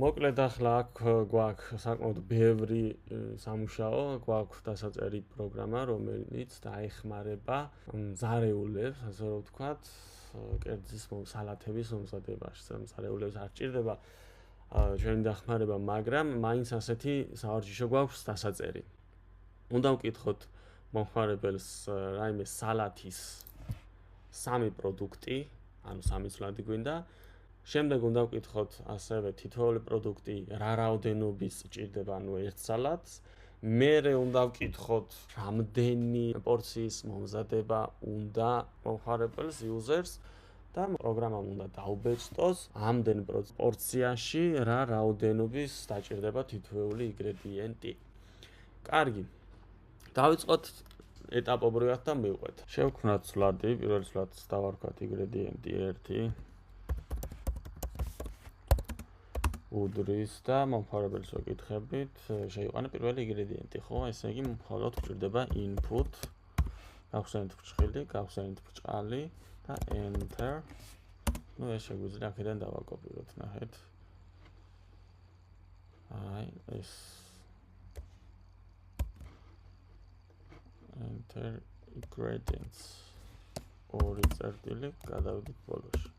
მოკლედ ახლა აქ გვაქვს საკმაოდ ბევრი სამუშაო, გვაქვს დასაწერი პროგრამა, რომელიც დაეხმარება მზარეულებს, ასე რომ ვთქვათ, კერძის სალათების მომზადებაში. მზარეულებს არ ჭირდება ჩვენი დახმარება, მაგრამ მაინც ასეთი სავარჯიშო გვაქვს დასაწერი. უნდა ვკითხოთ მომხმარებელს რაიმე სალათის 3 პროდუქტი, ანუ 3 ცვლადი გვინდა. შემდეგ უნდა ვკითხოთ ასევე თითოეული პროდუქტი რა რაოდენობის ჭირდება, ანუ ერთ სალათს. მერე უნდა ვკითხოთ რამდენი პორციის მომზადება უნდა მომხმარებელს, იუზერს და პროგრამამ უნდა დაუბეჭდოს ამდენ პორციაში რა რაოდენობის დაჭირდება თითოეული ინგრედიენტი. კარგი. დავიწყოთ ეტაპობრივად და მივყვეთ. შევქმნათ ცვლადი, პირველ ცვლადს დავარქვათ ინგრედიენტი 1. უდრის და მომხმარებელს ვეკითხებით, შეიყვანა პირველი ინგრედიენტი, ხო? ესე იგი, მხოლოდ გვჭირდება input, გავხსენით ფრჩხილი, გავხსენით ბრჭყალი და enter. ნუ ეს შეგვიძლია აქედან დავაკოპიროთ, ნახეთ. აი, ეს enter ingredients. ორი წერტილი გადავიდით ბოლოში.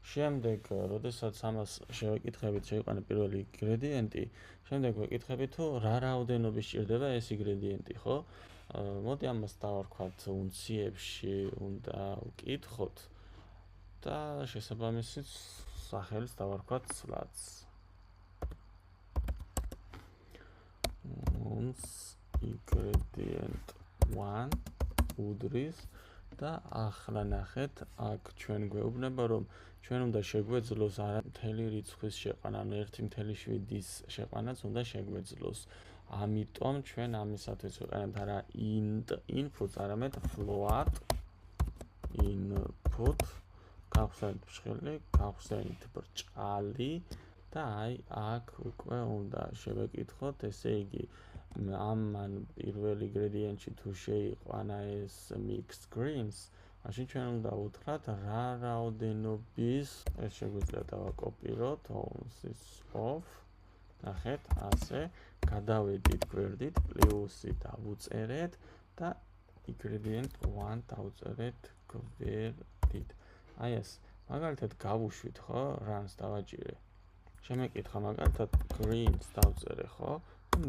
შემდეგ, როდესაც ამას შევეკითხებით, შეიყვანა პირველი ინგრედიენტი, შემდეგ ვეკითხებით, თუ რა რაოდენობის ჭირდება ეს ინგრედიენტი, ხო? მოდი ამას დავარქვათ უნციებში, უნდა ვკითხოთ და შესაბამისით სახელს დავარქვათ ცვლადს. ingredient 1 უდრის და ახლა ნახეთ, აქ ჩვენ გვეუბნება, რომ ჩვენ უნდა შეგვეძლოს არა მთელი რიცხვის შეყვანა, ანუ 1.7-ის შეყვანაც უნდა შეგვეძლოს. ამიტომ ჩვენ ამისათვის ვიყენებთ არა input, არამედ float input, გავხსენით ფრჩხილი, გავხსენით ბრჭყალი და აი აქ უკვე უნდა შევეკითხოთ, ესე იგი ამან პირველ ინგრედიენტში თუ შეიყვანა ეს mixed greens, მაშინ ჩვენ უნდა უთხრათ რა რაოდენობის, ეს შეგვიძლია დავაკოპიროთ, ounces of, ნახეთ, ასე, გადავედით გვერდით, პლუსი დავუწერეთ და ingredient 1 დავუწერეთ გვერდით. აი ეს, მაგალითად გავუშვით, ხო, რანს დავაჭირე. შემეკითხა მაგალითად greens დავწერე, ხო?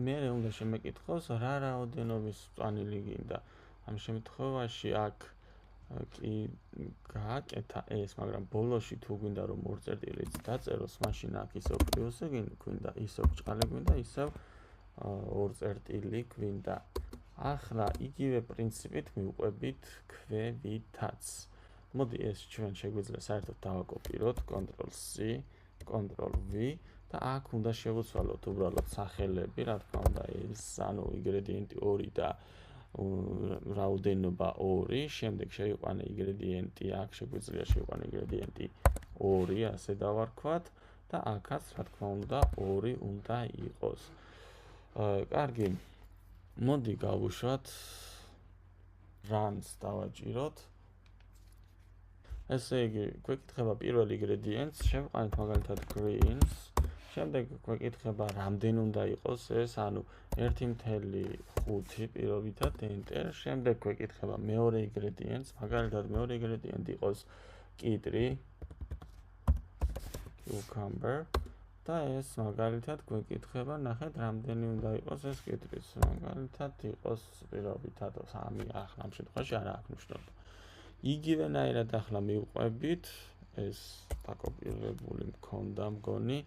მერე უნდა შემეკითხოს რა რაოდენობის წვანილი გინდა. ამ შემთხვევაში აქ კი გააკეთა ეს, მაგრამ ბოლოში თუ გვინდა რომ ორ წერტილიც დაწეროს, მაშინ აქ ისევ პლუსი გვინდა, ისევ ბრჭყალი გვინდა, ისევ ორ წერტილი გვინდა. ახლა იგივე პრინციპით მივყვებით ქვევითაც. მოდი ეს ჩვენ შეგვიძლია საერთოდ დავაკოპიროთ, Ctrl+C, Ctrl+V და აქ უნდა შევუცვალოთ უბრალოდ სახელები, რა თქმა უნდა, ეს ანუ ინგრედიენტი 2 და რაოდენობა 2, შემდეგ შეიყვანა ინგრედიენტი, აქ შეგვიძლია შეიყვანა ინგრედიენტი 2, ასე დავარქვათ და აქაც რა თქმა უნდა 2 უნდა იყოს. კარგი. მოდი გავუშვათ runs დავაჭიროთ. ესე იგი, გვეკითხება პირველ ინგრედიენტს, შევყვანით მაგალითად greens, შემდეგ გვეკითხება რამდენ უნდა იყოს ეს, ანუ 1.5 პირობითად enter, შემდეგ გვეკითხება მეორე ინგრედიენტს, მაგალითად მეორე ინგრედიენტი იყოს კიტრი, cucumber და ეს მაგალითად გვეკითხება, ნახეთ, რამდენი უნდა იყოს ეს კიტრის, მაგალითად იყოს პირობითად 3, ახლა ამ შემთხვევაში არა აქვს მნიშვნელობა. იგივენაირად ახლა მივყვებით, ეს დაკოპირებული მქონდა მგონი,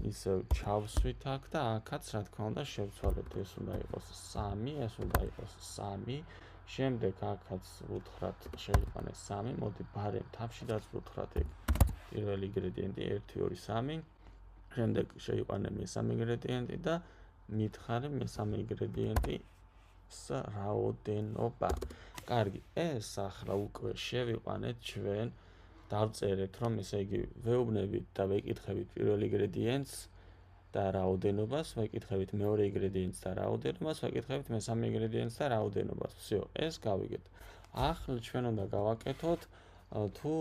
ისევ ჩავსვით აქ და აქაც რა თქმა უნდა შევცვალეთ, ეს უნდა იყოს 3, ეს უნდა იყოს 3, შემდეგ აქაც ვუთხრათ შეიყვანეს 3, მოდი ბარემ თავშიდაც ვუთხრათ ეგ პირველი ინგრედიენტი 1, 2, 3, შემდეგ შეიყვანე მესამე ინგრედიენტი და მითხარი მესამე ინგრედიენტის რაოდენობა. კარგი, ეს ახლა უკვე შევიყვანეთ ჩვენ, დავწერეთ, რომ ესე იგი ვეუბნებით და ვეკითხებით პირველ ინგრედიენტს და რაოდენობას, ვეკითხებით მეორე ინგრედიენტს და რაოდენობას, ვეკითხებით მესამე ინგრედიენტს და რაოდენობას. Всё, ეს გავიგეთ. ახლა ჩვენ უნდა გავაკეთოთ თუ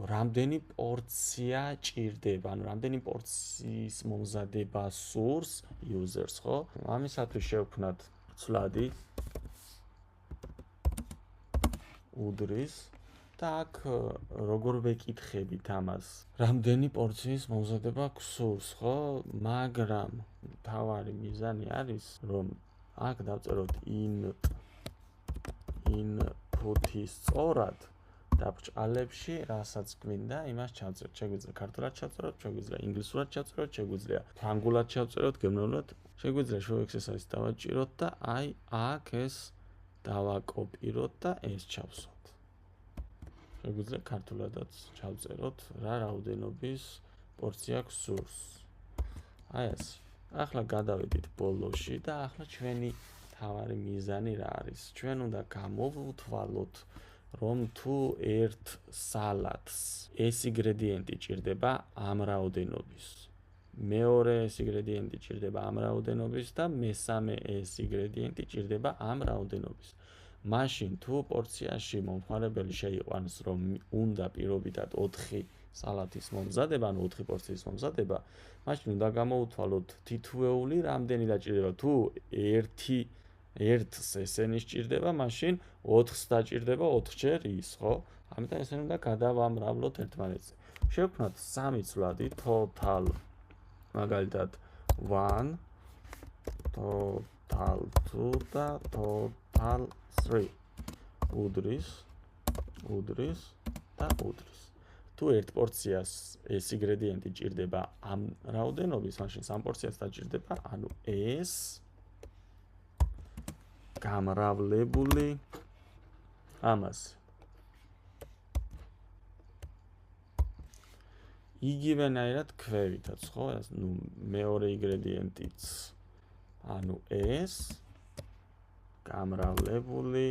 რამდენი პორცია ჭირდება, ანუ რამდენი პორციის მომზადება სურს users, ხო? ამისათვის შევქმნათ ცვლადი უდრის და აქ როგორ ვეკითხებით ამას, რამდენი პორციის მომზადება გსურს, ხო? მაგრამ თავარი მიზანი არის, რომ აქ დავწეროთ input-ის სწორად და ბრჭყალებში, რასაც გვინდა, იმას ჩავწეროთ. შეგვიძლია ქართულად ჩავწეროთ, შეგვიძლია ინგლისურად ჩავწეროთ, შეგვიძლია ფრანგულად ჩავწეროთ, გერმანულად, შეგვიძლია show exercise დავაჭიროთ და აი აქ ეს დავაკოპიროთ და ეს ჩავსვათ. შეგვიძლია ქართულადაც ჩავწეროთ, რა რაოდენობის პორცია გსურს. აი ეს. ახლა გადავედით ბოლოში და ახლა ჩვენი თავარი მიზანი რა არის? ჩვენ უნდა გამოვთვალოთ, რომ თუ ერთ სალატს ეს ინგრედიენტი ჭირდება ამ რაოდენობის, მეორე ეს ინგრედიენტი ჭირდება ამ რაოდენობის და მესამე ეს ინგრედიენტი ჭირდება ამ რაოდენობის. მაშინ თუ პორციაში მომხმარებელი შეიყვანს, რომ უნდა პირობითად 4 სალატის მომზადება, ანუ 4 პორციის მომზადება, მაშინ უნდა გამოვთვალოთ თითოეული რამდენი დაჭირდება. თუ ერთს ესენი სჭირდება, მაშინ 4-ს დაჭირდება 4-ჯერ ის, ხო? ამიტომ ესენი უნდა გადავამრავლოთ ერთმანეთზე. შევქმნათ 3 ცვლადი, total, მაგალითად 1, total 2 და total 3. უდრის და უდრის. თუ ერთ პორციას ეს ინგრედიენტი ჭირდება ამ რაოდენობის, მაშინ 3 პორციას დაჭირდება, ანუ ეს გამრავლებული ამაზე. იგივენაირად ქვევითაც, ხო? ნუ მეორე ინგრედიენტიც, ანუ ეს გამრავლებული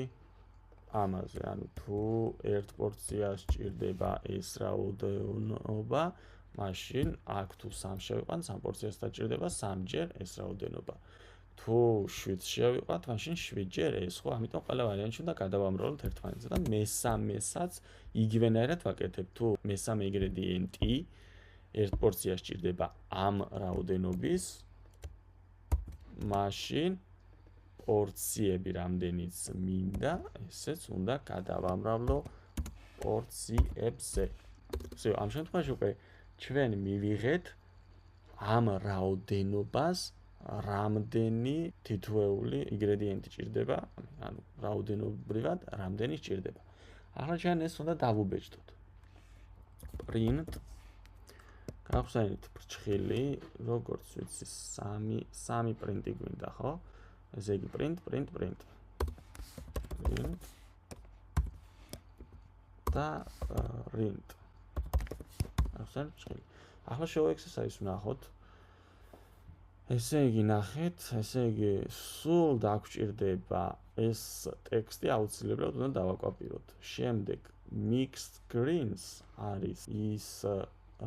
ამაზე, ანუ თუ ერთ პორციას ჭირდება ეს რაოდენობა, მაშინ აქ თუ 3 შევიყვან, 3 პორციას დაჭირდება 3-ჯერ ეს რაოდენობა. თუ 7 შევიყვანთ, მაშინ 7-ჯერ ეს, ხო? ამიტომ ყველა ვარიანტში უნდა გადავამრავლოთ ერთმანეთზე და მესამესაც იგივენაირად ვაკეთებ. თუ მესამე ინგრედიენტი ერთ პორციას ჭირდება ამ რაოდენობის, მაშინ პორციები რამდენიც მინდა, ესეც უნდა გადავამრავლო პორციებზე. ამ შემთხვევაში უკვე ჩვენ მივიღეთ ამ რაოდენობას რამდენი თითოეული ინგრედიენტი ჭირდება, ანუ რაოდენობრივად რამდენი სჭირდება. ახლა ჩვენ ეს უნდა დავუბეჭდოთ. print გავხსენით ბრჭყილი, როგორც ვიცი, 3 პრინტი გვინდა, ხო? ესე იგი print და print. გავხსენით ბრჭყილი. ახლა show exercise ვნახოთ. ესე იგი ნახეთ, ესე იგი სულ დაგვჭირდება ეს ტექსტი აუცილებლად უნდა დავაკოპიროთ. შემდეგ mixed greens არის ის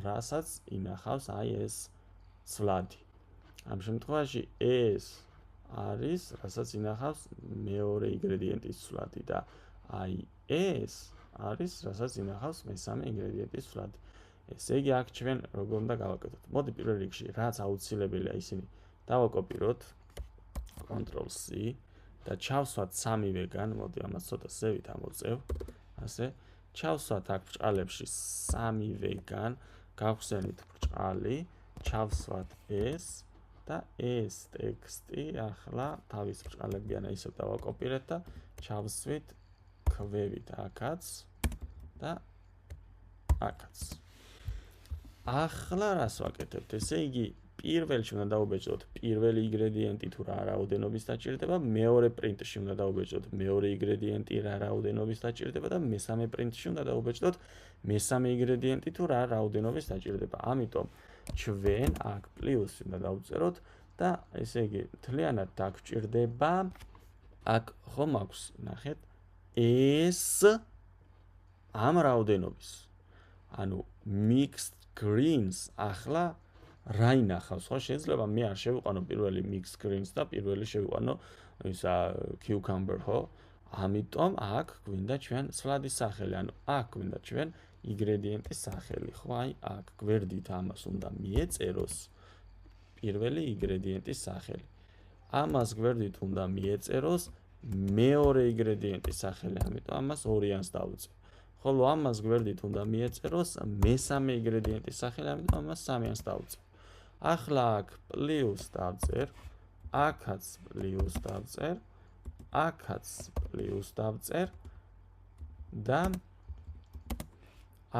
რასაც ინახავს აი ეს ცვლადი. ამ შემთხვევაში ეს არის რასაც ინახავს მეორე ინგრედიენტის ცვლადი და აი ეს არის რასაც ინახავს მესამე ინგრედიენტის ცვლადი. ესე იგი აქ ჩვენ როგორ უნდა გავაკეთოთ? მოდი პირველ რიგში რაც აუცილებელია ისინი დავაკოპიროთ Ctrl+C და ჩავსვათ სამივეგან, მოდი ამას ცოტა ზევით ამოწევ, ასე ჩავსვათ აქ ბრჭყალებში სამივეგან, გავხსენით ბრჭყალი, ჩავსვათ ეს და ეს ტექსტი ახლა თავის ბრჭყალებიან ისევ დავაკოპირეთ და ჩავსვით ქვევით აქაც და აქაც. ახლა რას ვაკეთებთ? ესე იგი პირველში უნდა დავუბეჭდოთ პირველი ინგრედიენტი თუ რა რაოდენობის დაჭირდება, მეორე პრინტში უნდა დავუბეჭდოთ მეორე ინგრედიენტი რა რაოდენობის დაჭირდება და მესამე პრინტში უნდა დავუბეჭდოთ მესამე ინგრედიენტი თუ რა რაოდენობის დაჭირდება. ამიტომ ჩვენ აქ პლუსი უნდა დავწეროთ და ესე იგი მთლიანად დაგვჭირდება აქ ხომ აქვს, ნახეთ, ეს ამ რაოდენობის. ანუ mixed greens ახლა რა ინახავს, ხო? შეიძლება მე არ შევიყვანო პირველი mixed greens და პირველი შევიყვანო ისა cucumber, ხო? ამიტომ აქ გვინდა ჩვენ ცვლადის სახელი, ანუ აქ გვინდა ჩვენ ინგრედიენტის სახელი, ხო? აი აქ გვერდით ამას უნდა მიეწეროს პირველი ინგრედიენტის სახელი. ამას გვერდით უნდა მიეწეროს მეორე ინგრედიენტის სახელი, ამიტომ ამას ორიანს დავუწევ. ხოლო ამას გვერდით უნდა მიეწეროს მესამე ინგრედიენტის სახელი, ამიტომ ამას სამიანს დავუწევ. ახლა აქ პლუს დავწერ, აქაც პლუს დავწერ, აქაც პლუს დავწერ და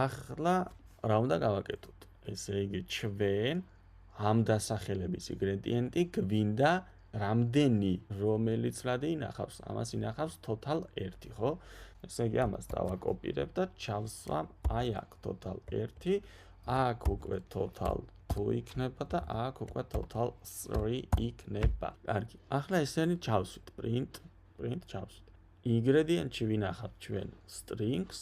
ახლა რა უნდა გავაკეთოთ? ესე იგი ჩვენ ამ დასახელების ინგრედიენტი გვინდა რამდენი, რომელიც ცვლადი ინახავს? ამას ინახავს total 1, ხო? ესე იგი ამას დავაკოპირებ და ჩავსვამ აი აქ total 1, აქ უკვე total 2 იქნება და აქ უკვე total 3 იქნება. კარგი. ახლა ესენი ჩავსვით print ჩავსვით. ინგრედიენტში ვინახავთ ჩვენ strings,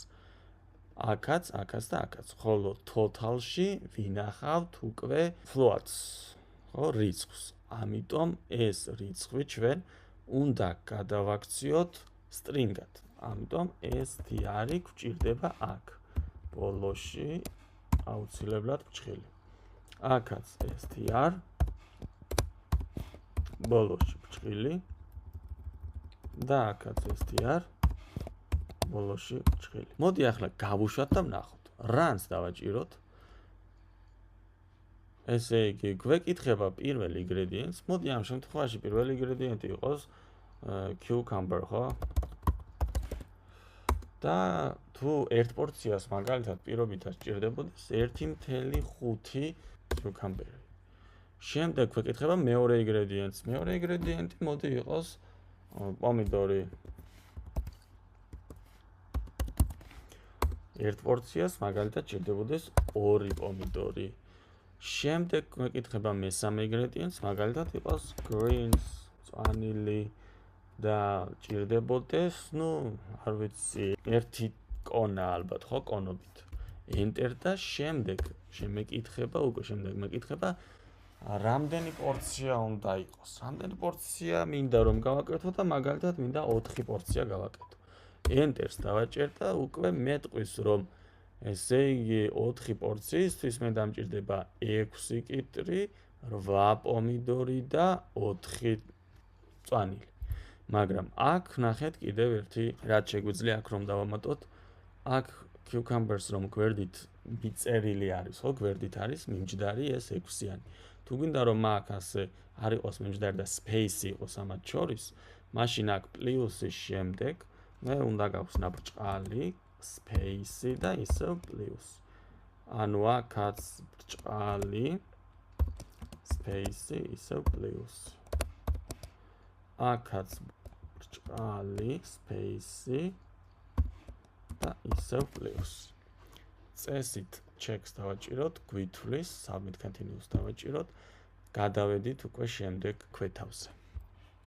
აქაც და აქაც. ხოლო total-ში ვინახავთ უკვე floats, ხო, რიცხვს. ამიტომ ეს რიცხვი ჩვენ უნდა გადავაქციოთ string-ად. ამიტომ str გვჭირდება აქ. ბოლოში აუცილებლად ფრჩხილი. აქაც str, ბოლოში ფრჩხილი და აქაც str, ბოლოში ფრჩხილი. მოდი ახლა გავუშვათ და ვნახოთ. runs დავაჭიროთ. ესე იგი, გვეკითხება პირველი ინგრედიენტს. მოდი ამ შემთხვევაში პირველი ინგრედიენტი იყოს cucumber, ხო? და თუ ერთ პორციას მაგალითად პირობითად სჭირდებოდეს 1.5 cucumber-ი. შემდეგ გვეკითხება მეორე ინგრედიენტს. მეორე ინგრედიენტი მოდი იყოს პომიდორი. ერთ პორციას მაგალითად სჭირდებოდეს 2 პომიდორი. შემდეგ გვეკითხება მესამე ინგრედიენტს, მაგალითად იყოს greens, წვანილი და სჭირდებოდეს, არ ვიცი, 1 კონა ალბათ, ხო, კონობით. enter და შემდეგ მეკითხება რამდენი პორცია უნდა იყოს. რამდენი პორცია მინდა რომ გავაკეთო და მაგალითად მინდა 4 პორცია გავაკეთო. enter-ს დავაჭერ და უკვე მეტყვის რომ ესე იგი 4 პორციისთვის მე დამჭირდება 6 კიტრი, 8 პომიდორი და 4 წვანილი. მაგრამ აქ ნახეთ კიდევ ერთი რაც შეგვიძლია აქ რომ დავამატოთ. აქ cucumbers რომ გვერდით მიწერილი არის, ხო, გვერდით არის მიმჯდარი ეს 6-იანი. თუ გინდა რომ აქ ასე არ იყოს მიმჯდარი და space იყოს ამათ შორის, მაშინ აქ პლუსის შემდეგ მე უნდა გავხსნა ბრჭყალი, space და ისევ პლუს. ანუ აქაც ბრჭყალი, space ისევ პლუს. აქაც ბრჭყალი, space და ისევ პლუს. წესით checks დავაჭიროთ, გვითვლის, submit continuous დავაჭიროთ, გადავედით უკვე შემდეგ ქვეთავზე.